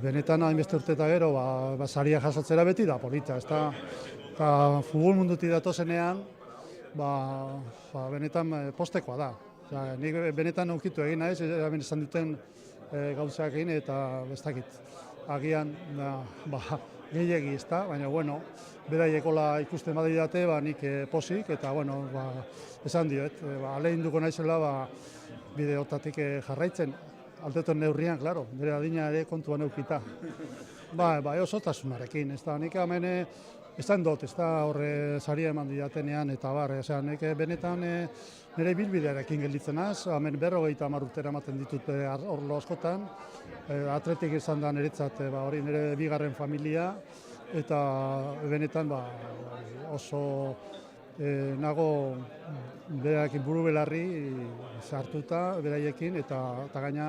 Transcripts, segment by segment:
Benetan hainbeste urte eta gero, saria jasotzera beti da polita, ezta? Eta futbol mundutik datozenean, benetan postekoa da. Nik benetan ukitu egin naiz, hemen esan duten gauzak egin eta bestakit. Agian, gehiegi, ezta? Baina, bueno, beraiekola ikusten badidate, nik posik, eta, bueno, esan dioet, alehin duko naizela, bide hortatik jarraitzen. Aldetuen neurrian, klaro, bere adina ere kontuan eukita. Osotasunarekin, ez da, nik hemen esan dut, ez da horre saria eman didatenean, eta nik benetan nire bilbidearekin gelditzen naz, hemen 50 urtera ematen ditut orlo askotan, atletik izan da niretzat, hori nire bigarren familia, eta benetan oso nago beraiekin buru belarri sartuta beraiekin eta gaina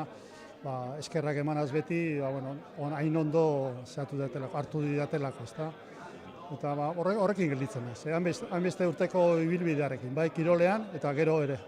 eskerrak emanaz beti hain ondo hartu didatelako, ezta? Eta horrekin gelditzen naiz, hainbeste urteko ibilbidearekin, bai kirolean eta gero ere.